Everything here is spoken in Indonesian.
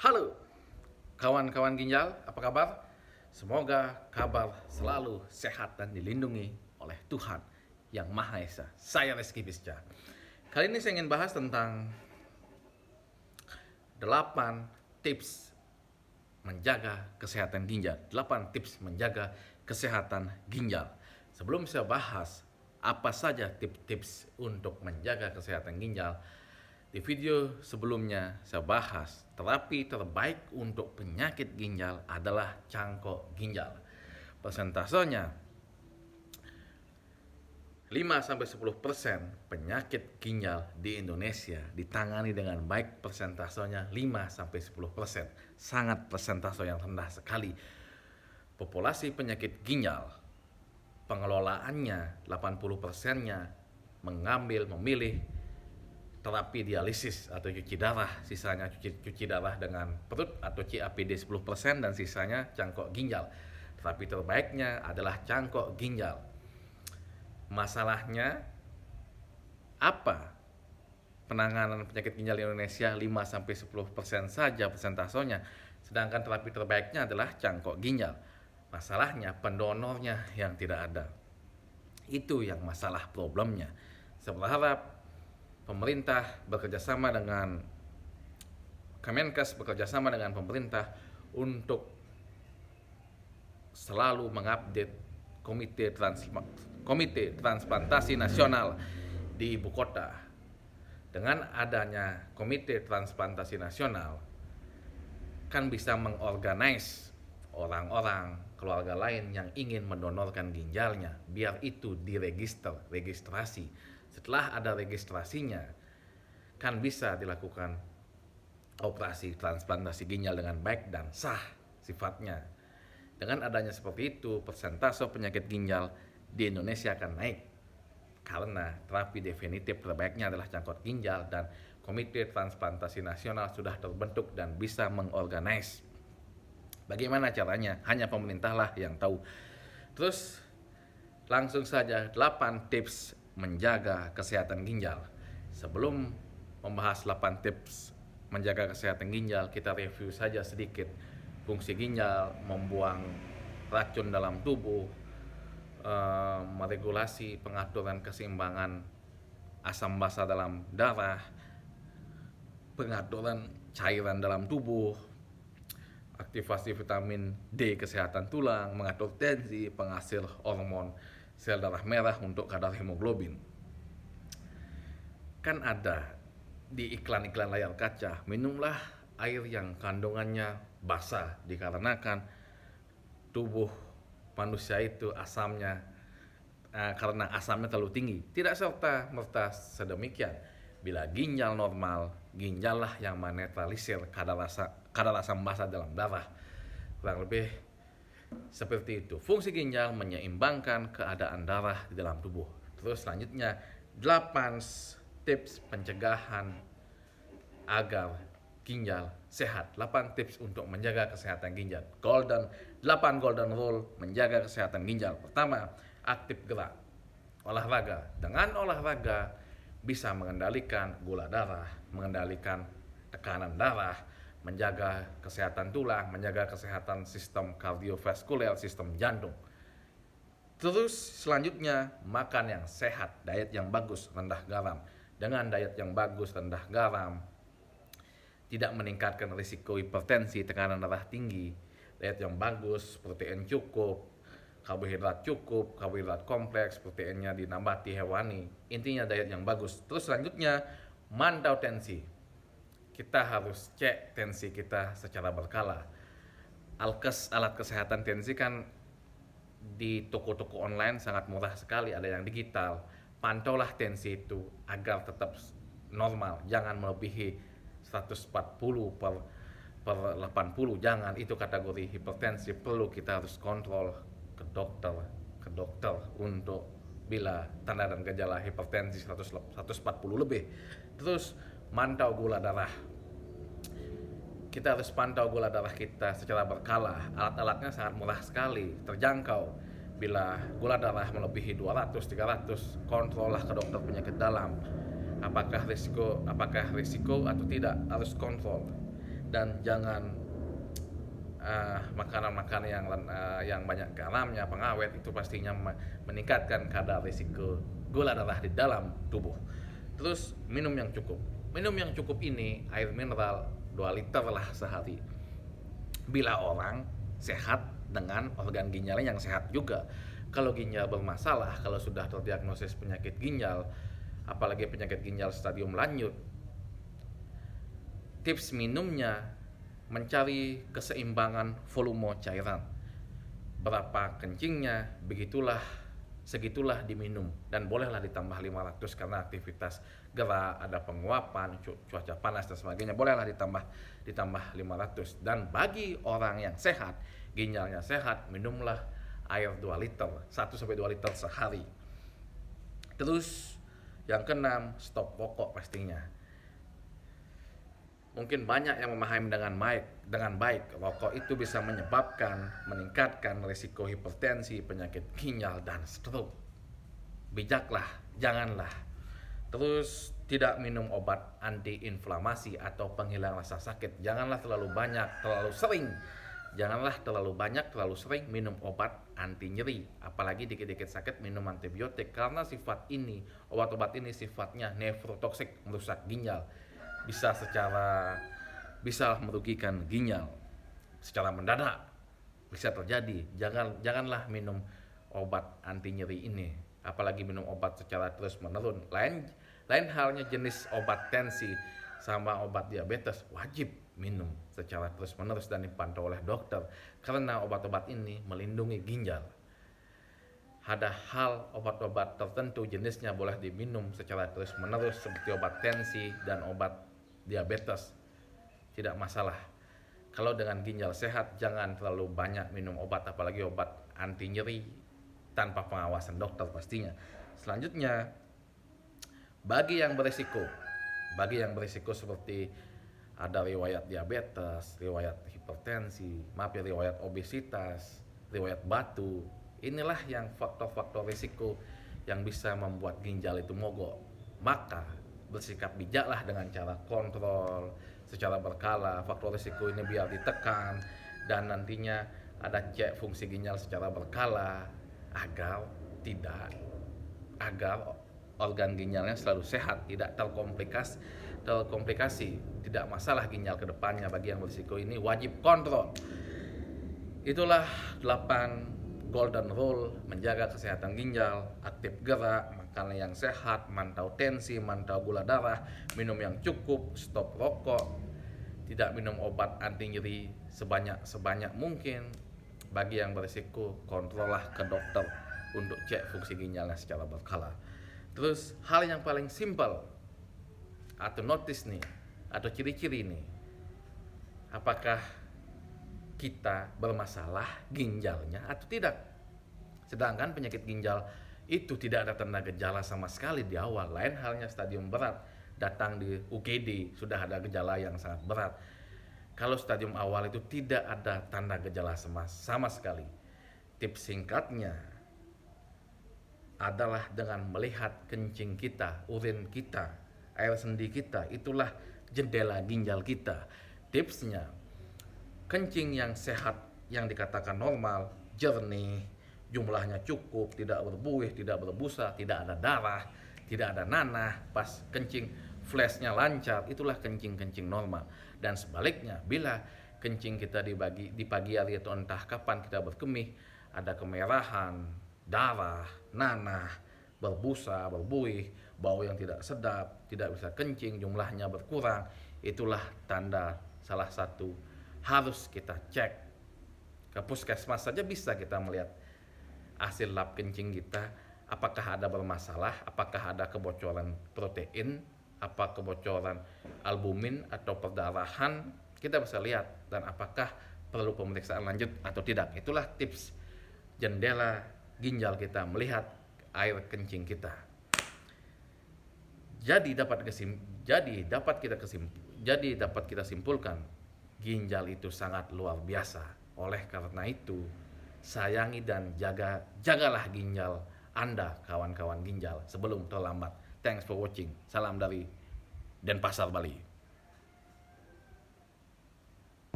Halo, kawan-kawan ginjal, apa kabar? Semoga kabar selalu sehat dan dilindungi oleh Tuhan yang Maha Esa. Saya Reski Bisca. Kali ini saya ingin bahas tentang 8 tips menjaga kesehatan ginjal. 8 tips menjaga kesehatan ginjal. Sebelum saya bahas apa saja tips-tips untuk menjaga kesehatan ginjal, di video sebelumnya saya bahas terapi terbaik untuk penyakit ginjal adalah cangkok ginjal. Persentasenya 5-10% penyakit ginjal di Indonesia ditangani dengan baik, persentasenya 5-10%. Sangat persentase yang rendah sekali. Populasi penyakit ginjal, pengelolaannya 80%-nya memilih terapi dialisis atau cuci darah, sisanya cuci darah dengan perut atau CAPD 10% dan sisanya cangkok ginjal. Terapi terbaiknya adalah cangkok ginjal. Masalahnya apa? Penanganan penyakit ginjal di Indonesia 5-10% saja persentasenya, sedangkan terapi terbaiknya adalah cangkok ginjal. Masalahnya pendonornya yang tidak ada. Itu yang masalah problemnya. Saya berharap pemerintah bekerjasama dengan Kemenkes, bekerjasama dengan pemerintah untuk selalu mengupdate komite transplantasi nasional di ibu kota. Dengan adanya komite transplantasi nasional kan bisa mengorganize orang-orang, keluarga lain yang ingin mendonorkan ginjalnya, biar itu registrasi. Setelah ada registrasinya, kan bisa dilakukan operasi transplantasi ginjal dengan baik dan sah sifatnya. Dengan adanya seperti itu, persentase penyakit ginjal di Indonesia akan naik. Karena terapi definitif terbaiknya adalah cangkok ginjal dan Komite Transplantasi Nasional sudah terbentuk dan bisa mengorganize. Bagaimana caranya? Hanya pemerintahlah yang tahu. Terus langsung saja 8 tips menjaga kesehatan ginjal. Sebelum membahas 8 tips menjaga kesehatan ginjal, kita review saja sedikit. Fungsi ginjal membuang racun dalam tubuh, meregulasi pengaturan keseimbangan asam basa dalam darah, pengaturan cairan dalam tubuh, aktivasi vitamin D kesehatan tulang, mengatur tensi, penghasil hormon sel darah merah untuk kadar hemoglobin. Kan ada di iklan-iklan layar kaca, minumlah air yang kandungannya basah dikarenakan tubuh manusia itu asamnya karena asamnya terlalu tinggi. Tidak serta-merta sedemikian. Bila ginjal normal, ginjallah yang menetralisir kadar asam basa dalam darah. Kurang lebih seperti itu. Fungsi ginjal menyeimbangkan keadaan darah di dalam tubuh. Terus selanjutnya 8 tips pencegahan agar ginjal sehat. 8 tips untuk menjaga kesehatan ginjal. 8 golden rule menjaga kesehatan ginjal. Pertama, aktif gerak. Olahraga. Dengan olahraga bisa mengendalikan gula darah, mengendalikan tekanan darah, menjaga kesehatan tulang, menjaga kesehatan sistem kardiovaskuler, sistem jantung. Terus selanjutnya, makan yang sehat, diet yang bagus, rendah garam. Dengan diet yang bagus, rendah garam, tidak meningkatkan risiko hipertensi, tekanan darah tinggi. Diet yang bagus, protein cukup, karbohidrat cukup, karbohidrat kompleks, proteinnya dinambati hewani. Intinya diet yang bagus. Terus selanjutnya, mantau tensi. Kita harus cek tensi kita secara berkala. Alkes, alat kesehatan tensi kan di toko-toko online sangat murah sekali, ada yang digital. Pantaulah tensi itu agar tetap normal, jangan melebihi 140 per 80, jangan, itu kategori hipertensi. Perlu kita harus kontrol ke dokter untuk bila tanda dan gejala hipertensi 140 lebih. Terus mantau gula darah. Kita harus pantau gula darah kita secara berkala. Alat-alatnya sangat murah sekali, terjangkau. Bila gula darah melebihi 200-300, kontrollah ke dokter penyakit dalam. Apakah risiko atau tidak, harus kontrol. dan jangan makanan-makanan yang banyak garamnya, pengawet, itu pastinya meningkatkan kadar risiko gula darah di dalam tubuh. Terus minum yang cukup. Minum yang cukup ini air mineral 2 liter lah sehari. Bila orang sehat dengan organ ginjalnya yang sehat juga. Kalau ginjal bermasalah, kalau sudah terdiagnosis penyakit ginjal, apalagi penyakit ginjal stadium lanjut, tips minumnya mencari keseimbangan volume cairan. Berapa kencingnya, segitulah diminum, dan bolehlah ditambah 500 karena aktivitas gerak, ada penguapan, cuaca panas dan sebagainya, bolehlah ditambah 500. Dan bagi orang yang sehat, ginjalnya sehat, minumlah air 2 liter, 1 sampai 2 liter sehari. Terus yang keenam, stop rokok pastinya. Mungkin banyak yang memahami dengan baik rokok itu bisa meningkatkan risiko hipertensi, penyakit ginjal, dan stroke. Bijaklah, janganlah. Terus tidak minum obat antiinflamasi atau penghilang rasa sakit. Janganlah terlalu banyak, terlalu sering minum obat anti nyeri. Apalagi dikit-dikit sakit minum antibiotik, karena obat-obat ini sifatnya nefrotoksik, merusak ginjal. Bisa merugikan ginjal secara mendadak, bisa terjadi. Janganlah minum obat anti nyeri ini, apalagi minum obat secara terus menerus. Lain halnya jenis obat tensi sama obat diabetes, wajib minum secara terus menerus dan dipantau oleh dokter, karena obat-obat ini melindungi ginjal. Ada hal obat-obat tertentu jenisnya boleh diminum secara terus menerus seperti obat tensi dan obat diabetes, tidak masalah. Kalau dengan ginjal sehat, jangan terlalu banyak minum obat, apalagi obat anti nyeri tanpa pengawasan dokter pastinya. Selanjutnya, bagi yang berisiko seperti ada riwayat diabetes, riwayat hipertensi, riwayat obesitas, riwayat batu, inilah yang faktor-faktor risiko yang bisa membuat ginjal itu mogok. Maka bersikap bijaklah dengan cara kontrol secara berkala faktor risiko ini biar ditekan, dan nantinya ada cek fungsi ginjal secara berkala agar organ ginjalnya selalu sehat, tidak terkomplikasi, tidak masalah ginjal ke depannya. Bagi yang berisiko ini wajib kontrol. Itulah 8 golden rule menjaga kesehatan ginjal: aktif gerak, makan yang sehat, mantau tensi, mantau gula darah, minum yang cukup, stop rokok, tidak minum obat anti nyeri sebanyak mungkin. Bagi yang berisiko, kontrollah ke dokter untuk cek fungsi ginjalnya secara berkala. Terus hal yang paling simpel atau notice nih, atau ciri-ciri nih, apakah kita bermasalah ginjalnya atau tidak. Sedangkan penyakit ginjal itu tidak ada tanda gejala sama sekali di awal. Lain halnya stadium berat, datang di UGD sudah ada gejala yang sangat berat. Kalau stadium awal itu tidak ada tanda gejala sama sekali. Tips singkatnya adalah dengan melihat kencing kita, urin kita, air sendi kita, itulah jendela ginjal kita. Tipsnya, kencing yang sehat, yang dikatakan normal, jernih, jumlahnya cukup, tidak berbuih, tidak berbusa, tidak ada darah, tidak ada nanah, pas kencing flashnya lancar, itulah kencing normal. Dan sebaliknya, bila kencing kita di pagi hari atau entah kapan kita berkemih, ada kemerahan, darah, nanah, berbusa, berbuih, bau yang tidak sedap, tidak bisa kencing, jumlahnya berkurang, itulah tanda salah satu harus kita cek. Ke puskesmas saja bisa kita melihat hasil lab kencing kita, apakah ada bermasalah, apakah ada kebocoran protein, apa kebocoran albumin atau perdarahan, kita bisa lihat, dan apakah perlu pemeriksaan lanjut atau tidak. Itulah tips jendela ginjal kita, melihat air kencing kita. Jadi dapat kita simpulkan, ginjal itu sangat luar biasa. Oleh karena itu, sayangi dan jagalah ginjal Anda, kawan-kawan ginjal, sebelum terlambat. Thanks for watching. Salam dari Denpasar, Bali.